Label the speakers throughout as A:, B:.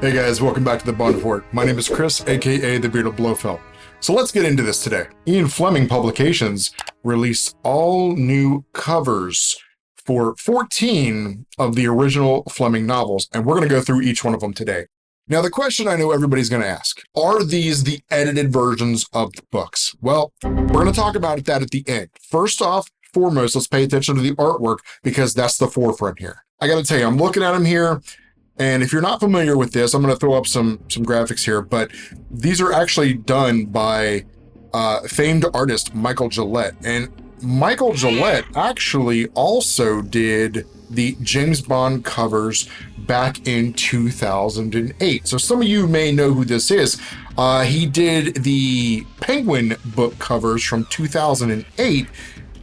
A: Hey guys, welcome back to the Bond Report. My name is Chris, aka the Bearded Blofeld. So let's get into this today. Ian Fleming Publications released all new covers for 14 of the original Fleming novels, and we're going to go through each one of them today. Now, the question I know everybody's going to ask, are these the edited versions of the books? Well, we're going to talk about that at the end. First off, foremost, let's pay attention to the artwork because that's the forefront here. I got to tell you, I'm looking at them here. And if you're not familiar with this, I'm going to throw up some graphics here, but these are actually done by famed artist Michael Gillette. And Michael Gillette actually also did the James Bond covers back in 2008. So some of you may know who this is. He did the Penguin book covers from 2008.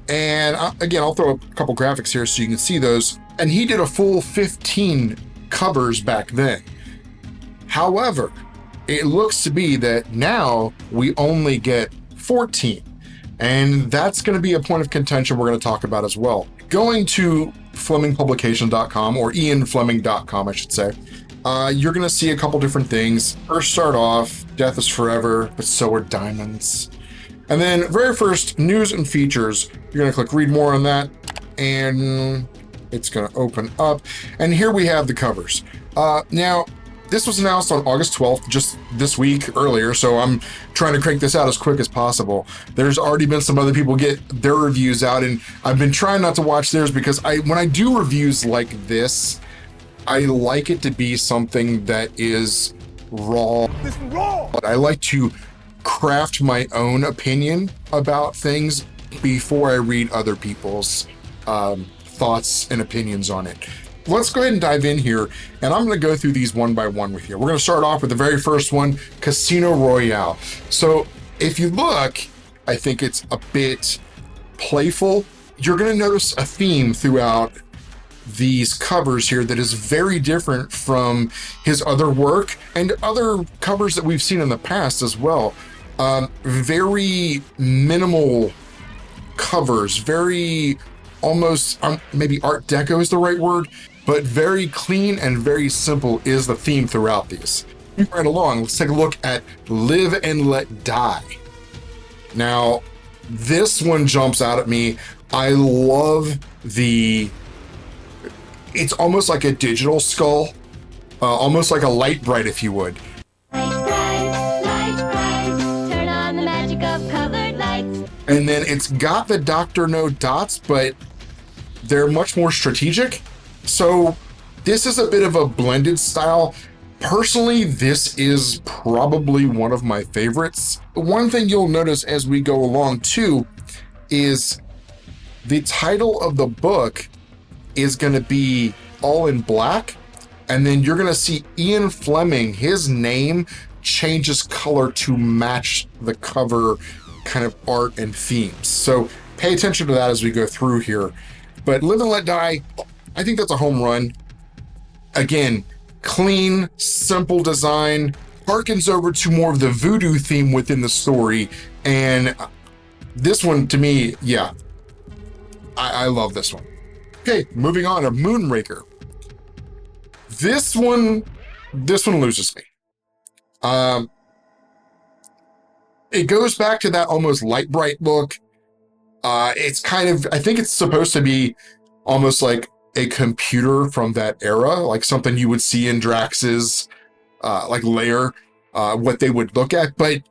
A: And again, I'll throw up a couple graphics here so you can see those. And he did a full 15 covers back then. However, it looks to be that now we only get 14, and that's going to be a point of contention we're going to talk about as well. Going to FlemingPublication.com or IanFleming.com, I should say, you're going to see a couple different things. First, start off, death is forever, but so are diamonds. And then very first, news and features, you're going to click read more on that, and it's going to open up, and here we have the covers. Now, this was announced on August 12th, just this week earlier, so I'm trying to crank this out as quick as possible. There's already been some other people get their reviews out, and I've been trying not to watch theirs because when I do reviews like this, I like it to be something that is raw. This is raw! But I like to craft my own opinion about things before I read other people's thoughts and opinions on it. Let's go ahead and dive in here, and I'm going to go through these one by one with you. We're going to start off with the very first one, Casino Royale. So if you look, I think it's a bit playful. You're going to notice a theme throughout these covers here that is very different from his other work and other covers that we've seen in the past as well. Very minimal covers, very almost maybe Art Deco is the right word, but very clean and very simple is the theme throughout these. Right along, let's take a look at Live and Let Die. Now, this one jumps out at me. I love it's almost like a digital skull, almost like a light bright, if you would. Turn on the magic of colored lights. And then it's got the Dr. No dots, but they're much more strategic. So this is a bit of a blended style. Personally, this is probably one of my favorites. One thing you'll notice as we go along too is the title of the book is going to be all in black, and then you're going to see Ian Fleming, his name changes color to match the cover kind of art and themes. So pay attention to that as we go through here. But Live and Let Die, I think that's a home run. Again, clean, simple design, harkens over to more of the voodoo theme within the story. And this one, to me, yeah, I love this one. Okay, moving on to Moonraker. This one loses me. It goes back to that almost light bright look. It's kind of, I think it's supposed to be almost like a computer from that era, like something you would see in Drax's like lair, what they would look at. But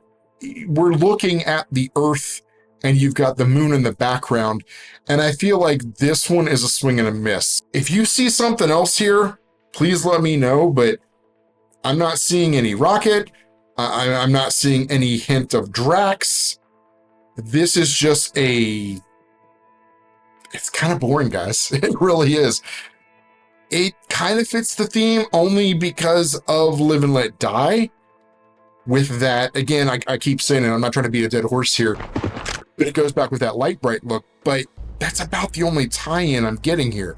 A: we're looking at the Earth, and you've got the moon in the background, and I feel like this one is a swing and a miss. If you see something else here, please let me know, but I'm not seeing any rocket. I'm not seeing any hint of Drax. This is just it's kind of boring, guys. It really is. It kind of fits the theme only because of Live and Let Die. With that, again, I keep saying it, I'm not trying to beat a dead horse here, but it goes back with that light bright look, but that's about the only tie-in I'm getting here.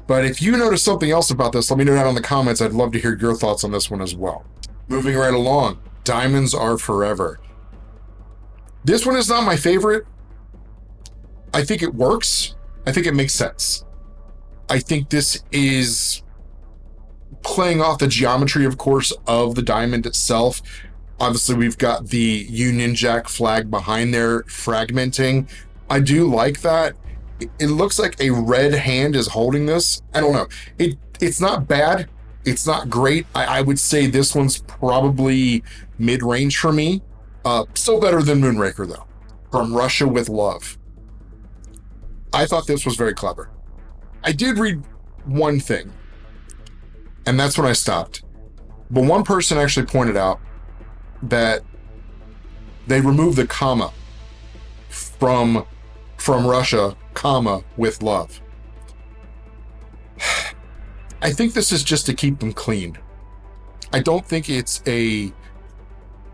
A: But if you notice something else about this, let me know down in the comments. I'd love to hear your thoughts on this one as well. Moving right along, Diamonds Are Forever. This one is not my favorite. I think it works. I think it makes sense. I think this is playing off the geometry, of course, of the diamond itself. Obviously, we've got the Union Jack flag behind there fragmenting. I do like that. It looks like a red hand is holding this. I don't know. It's not bad. It's not great. I would say this one's probably mid-range for me. Still better than Moonraker, though. From Russia with Love. I thought this was very clever. I did read one thing, and that's when I stopped. But one person actually pointed out that they removed the comma from Russia, comma, with love. I think this is just to keep them clean. I don't think it's to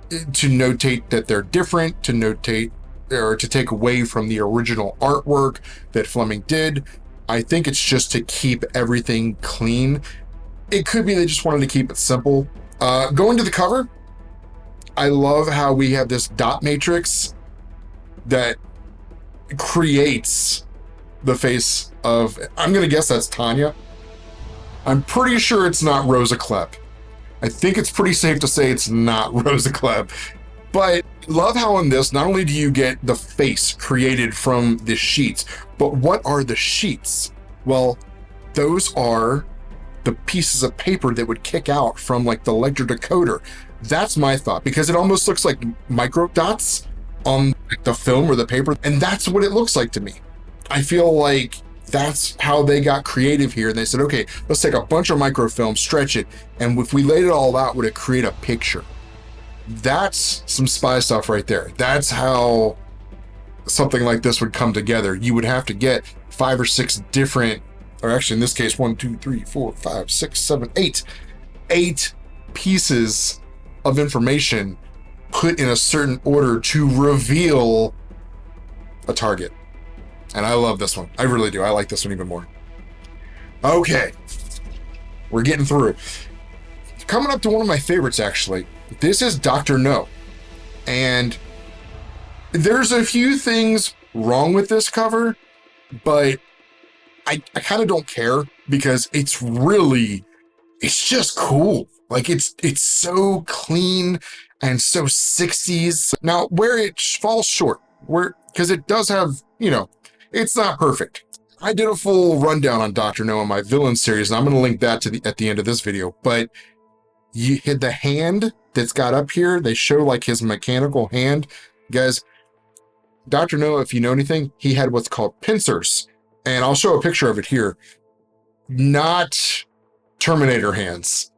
A: notate that they're different, to notate or to take away from the original artwork that Fleming did. I think it's just to keep everything clean. It could be they just wanted to keep it simple. Going to the cover, I love how we have this dot matrix that creates the face of, I'm going to guess that's Tanya. I'm pretty sure it's not Rosa Klepp. I think it's pretty safe to say it's not Rosa Klepp. But love how in this, not only do you get the face created from the sheets, but what are the sheets? Well, those are the pieces of paper that would kick out from like the ledger decoder. That's my thought, because it almost looks like micro dots on the film or the paper, and that's what it looks like to me. I feel like that's how they got creative here. They said, okay, let's take a bunch of microfilm, stretch it, and if we laid it all out, would it create a picture? That's some spy stuff right there. That's how something like this would come together. You would have to get 5 or 6 different, or actually in this case, 1, 2, 3, 4, 5, 6, 7, 8 pieces of information put in a certain order to reveal a target. And I love this one. I really do. I like this one even more. Okay. We're getting through. Coming up to one of my favorites, actually. This is Dr. No. And there's a few things wrong with this cover, but I kind of don't care, because it's just cool. Like it's so clean and so 60s. Now, where it falls short, because it does have, it's not perfect. I did a full rundown on Dr. No in my villain series, and I'm going to link that at the end of this video. But you hit the hand that's got up here. They show like his mechanical hand. Guys, Dr. No, if you know anything, he had what's called pincers. And I'll show a picture of it here. Not Terminator hands,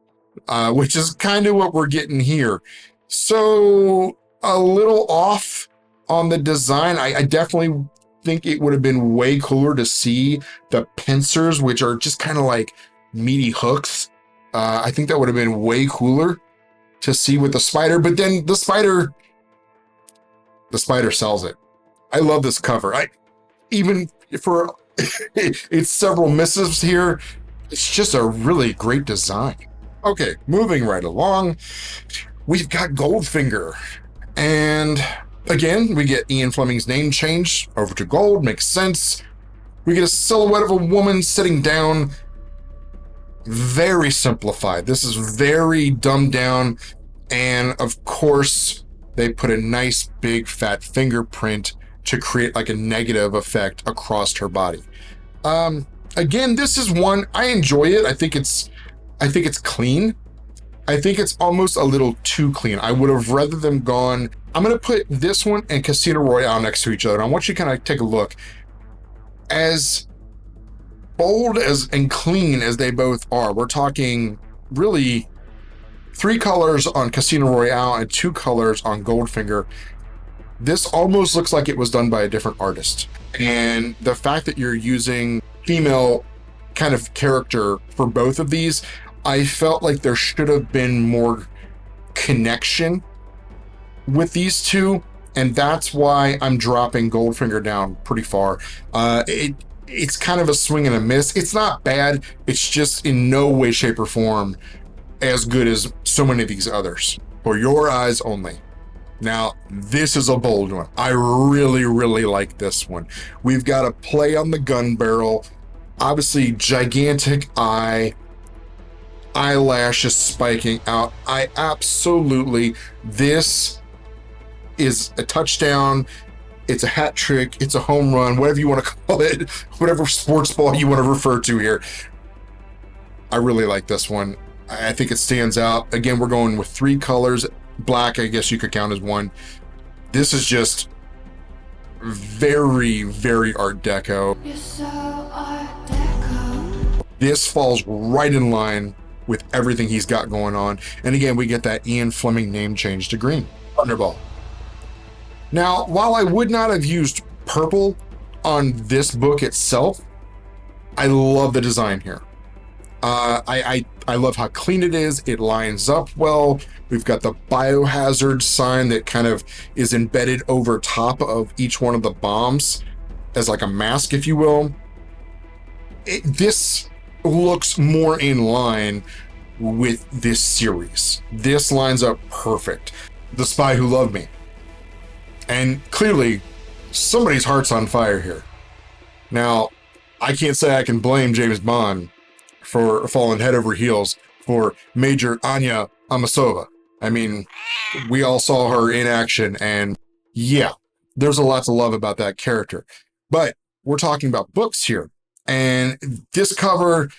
A: which is kind of what we're getting here. So a little off on the design. I definitely think it would have been way cooler to see the pincers, which are just kind of like meaty hooks. I think that would have been way cooler to see with the spider, but then the spider sells it. I love this cover. Even for it's several missives here, it's just a really great design. Okay, moving right along, we've got Goldfinger. And again, we get Ian Fleming's name changed over to gold, makes sense. We get a silhouette of a woman sitting down. Very simplified. This is very dumbed down. And of course, they put a nice big fat fingerprint to create like a negative effect across her body. Again, this is one, I enjoy it. I think it's clean. I think it's almost a little too clean. I would have rather them gone. I'm going to put this one and Casino Royale next to each other. And I want you to kind of take a look. As bold and clean as they both are, we're talking really 3 colors on Casino Royale and 2 colors on Goldfinger. This almost looks like it was done by a different artist. And the fact that you're using female kind of character for both of these, I felt like there should have been more connection with these two. And that's why I'm dropping Goldfinger down pretty far. It's kind of a swing and a miss. It's not bad. It's just in no way, shape, or form as good as so many of these others. For your eyes only. Now, this is a bold one. I really, really like this one. We've got a play on the gun barrel. Obviously, gigantic eye. eyelashes spiking out. This is a touchdown. It's a hat trick. It's a home run, whatever you want to call it, whatever sports ball you want to refer to here. I really like this one. I think it stands out. Again, we're going with 3 colors. Black, I guess you could count as one. This is just very, very Art Deco. You're so Art Deco. This falls right in line with everything he's got going on. And again, we get that Ian Fleming name change to green. Thunderball. Now, while I would not have used purple on this book itself, I love the design here. I love how clean it is. It lines up well. We've got the biohazard sign that kind of is embedded over top of each one of the bombs as like a mask, if you will. This looks more in line with this series. This lines up perfect. The Spy Who Loved Me. And clearly, somebody's heart's on fire here. Now, I can't say I can blame James Bond for falling head over heels for Major Anya Amasova. I mean, we all saw her in action, and yeah, there's a lot to love about that character. But we're talking about books here, and this cover,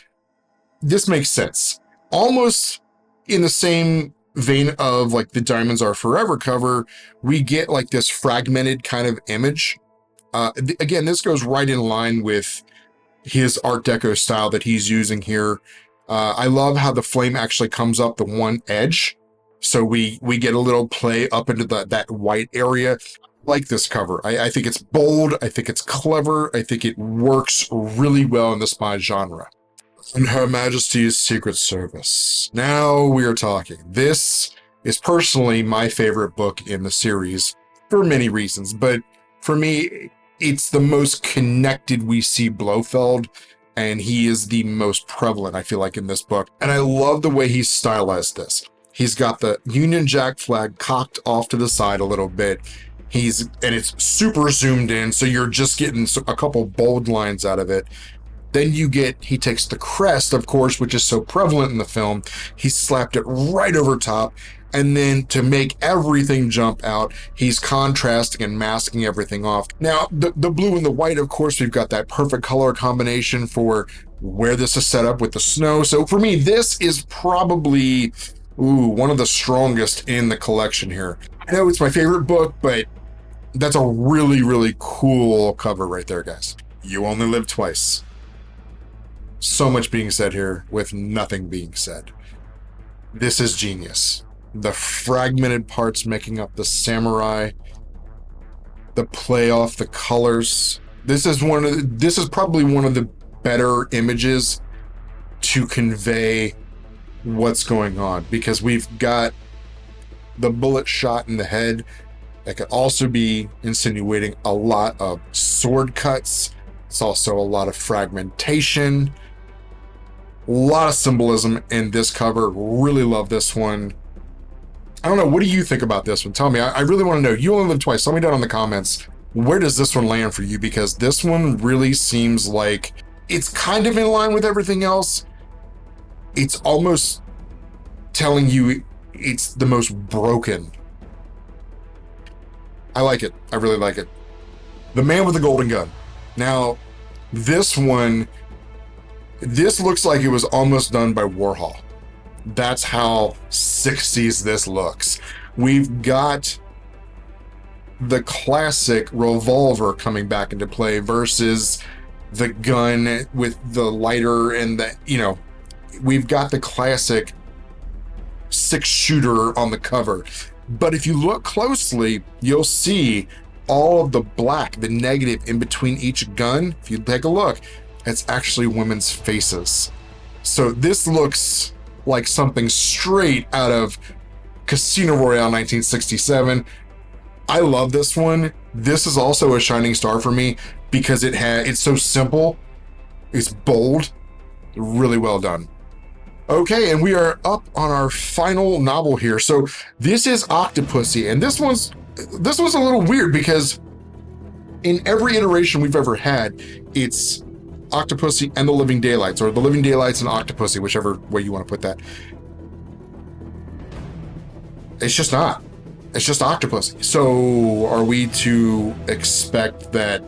A: this makes sense. Almost in the same vein of like the Diamonds Are Forever cover, we get like this fragmented kind of image. Again, this goes right in line with his Art Deco style that he's using here. I love how the flame actually comes up the one edge. So we get a little play up into that white area. I like this cover. I think it's bold. I think it's clever. I think it works really well in the spy genre. And Her Majesty's Secret Service. Now we are talking. This is personally my favorite book in the series for many reasons, but for me, it's the most connected we see Blofeld, and he is the most prevalent, I feel like, in this book. And I love the way he's stylized this. He's got the Union Jack flag cocked off to the side a little bit. And it's super zoomed in, so you're just getting a couple bold lines out of it. Then he takes the crest, of course, which is so prevalent in the film. He slapped it right over top. And then to make everything jump out, he's contrasting and masking everything off. Now, the blue and the white, of course, we've got that perfect color combination for where this is set up with the snow. So for me, this is probably, one of the strongest in the collection here. I know it's my favorite book, but that's a really, really cool cover right there, guys. You Only Live Twice. So much being said here with nothing being said. This is genius. The fragmented parts making up the samurai, the play off the colors. This is probably one of the better images to convey what's going on, because we've got the bullet shot in the head that could also be insinuating a lot of sword cuts. It's also a lot of fragmentation. A lot of symbolism in this cover. Really love this one. I don't know, what do you think about this one? Tell me, I really want to know. You Only Live Twice. Tell me down in the comments, where does this one land for you? Because this one really seems like it's kind of in line with everything else. It's almost telling you it's the most broken. I like it. I really like it. The Man with the Golden Gun. Now, this one, this looks like it was almost done by Warhol. That's how 60s this looks. We've got the classic revolver coming back into play versus the gun with the lighter and the, we've got the classic 6-shooter on the cover. But if you look closely, you'll see all of the black, the negative in between each gun. If you take a look, it's actually women's faces. So this looks like something straight out of Casino Royale 1967. I love this one. This is also a shining star for me because it's so simple, it's bold, really well done. Okay, and we are up on our final novel here. So this is Octopussy, and this one's a little weird because in every iteration we've ever had, it's Octopussy and the Living Daylights, or the Living Daylights and Octopussy, whichever way you want to put that. It's just not. It's just Octopussy. So are we to expect that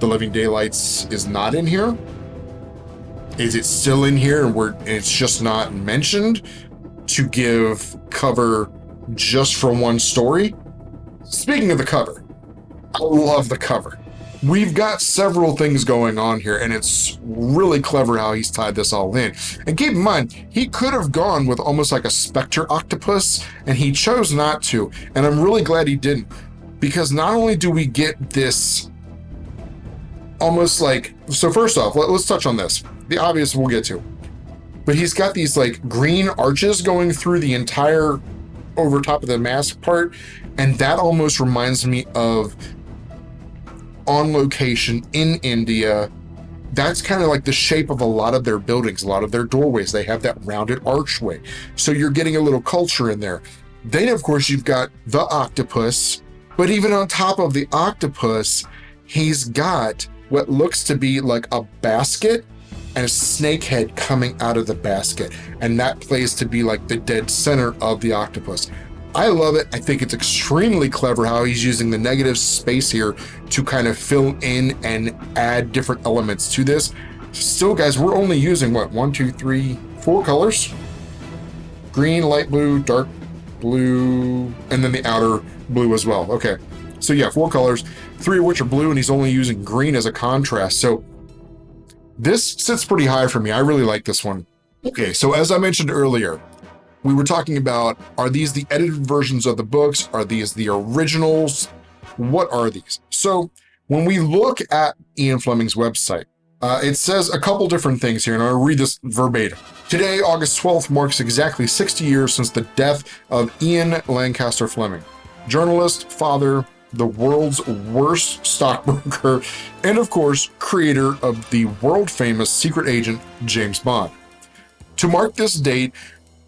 A: the Living Daylights is not in here? Is it still in here and it's just not mentioned to give cover just for one story? Speaking of the cover, I love the cover. We've got several things going on here, and it's really clever how he's tied this all in. And keep in mind, he could have gone with almost like a Spectre octopus, and he chose not to. And I'm really glad he didn't, because not only do we get this almost like, so first off, let's touch on this. The obvious we'll get to. But he's got these like green arches going through the entire over top of the mask part, and that almost reminds me of On Location in India. That's kind of like the shape of a lot of their buildings, a lot of their doorways. They have that rounded archway. So you're getting a little culture in there. Then, of course, you've got the octopus, but even on top of the octopus, he's got what looks to be like a basket and a snake head coming out of the basket. And that plays to be like the dead center of the octopus. I love it. I think it's extremely clever how he's using the negative space here to kind of fill in and add different elements to this. Still, guys, we're only using what, 1, 2, 3, 4 colors? Green, light blue, dark blue, and then the outer blue as well. Okay, so yeah, 4 colors, 3 of which are blue, and he's only using green as a contrast. So this sits pretty high for me. I really like this one. Okay, so as I mentioned earlier, we were talking about, are these the edited versions of the books? Are these the originals? What are these? So when we look at Ian Fleming's website, it says a couple different things here, and I'll read this verbatim. Today, August 12th, marks exactly 60 years since the death of Ian Lancaster Fleming, journalist, father, the world's worst stockbroker, and of course, creator of the world-famous secret agent, James Bond. To mark this date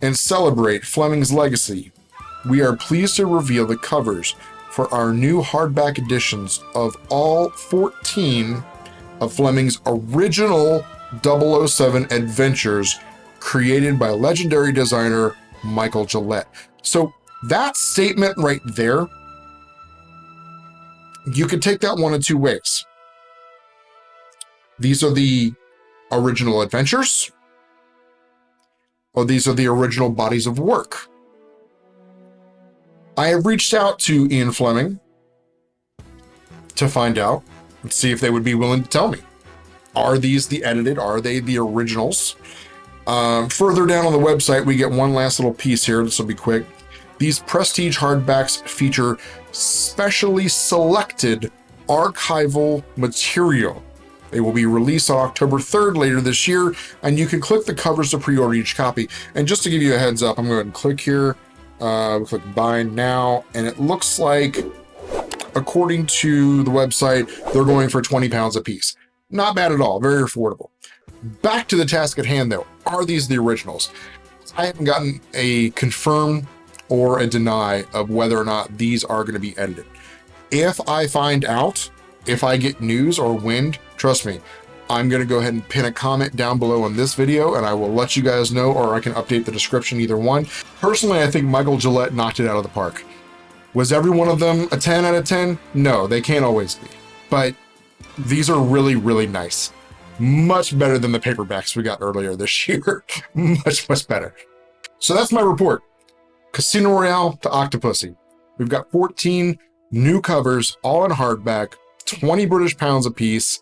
A: and celebrate Fleming's legacy, we are pleased to reveal the covers for our new hardback editions of all 14 of Fleming's original 007 adventures, created by legendary designer Michael Gillette. So that statement right there, you could take that one of two ways. These are the original adventures, or these are the original bodies of work. I have reached out to Ian Fleming to find out and see if they would be willing to tell me. Are these the edited? Are they the originals? Further down on the website, we get one last little piece here. This will be quick. These prestige hardbacks feature specially selected archival material. They will be released on October 3rd later this year, and you can click the covers to pre-order each copy. And just to give you a heads up, I'm going to click here, click buy now, and it looks like, according to the website, they're going for 20 pounds a piece. Not bad at all, very affordable. Back to the task at hand though, are these the originals? I haven't gotten a confirm or a deny of whether or not these are going to be edited. If I find out, if I get news or wind, trust me, I'm going to go ahead and pin a comment down below on this video, and I will let you guys know, or I can update the description, either one. Personally, I think Michael Gillette knocked it out of the park. Was every one of them a 10 out of 10? No, they can't always be. But these are really, really nice. Much better than the paperbacks we got earlier this year. Much, much better. So that's my report. Casino Royale to Octopussy. We've got 14 new covers, all in hardback, 20 British pounds a piece.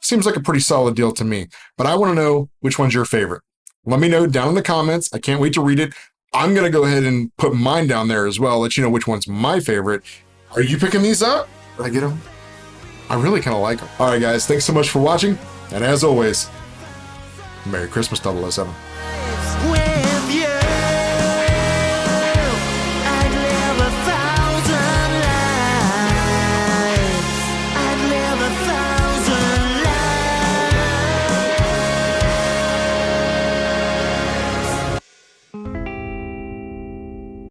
A: Seems like a pretty solid deal to me, but I want to know which one's your favorite. Let me know down in the comments. I can't wait to read it. I'm going to go ahead and put mine down there as well, let you know which one's my favorite. Are you picking these up? Did I get them? I really kind of like them. All right, guys, thanks so much for watching. And as always, Merry Christmas, 007.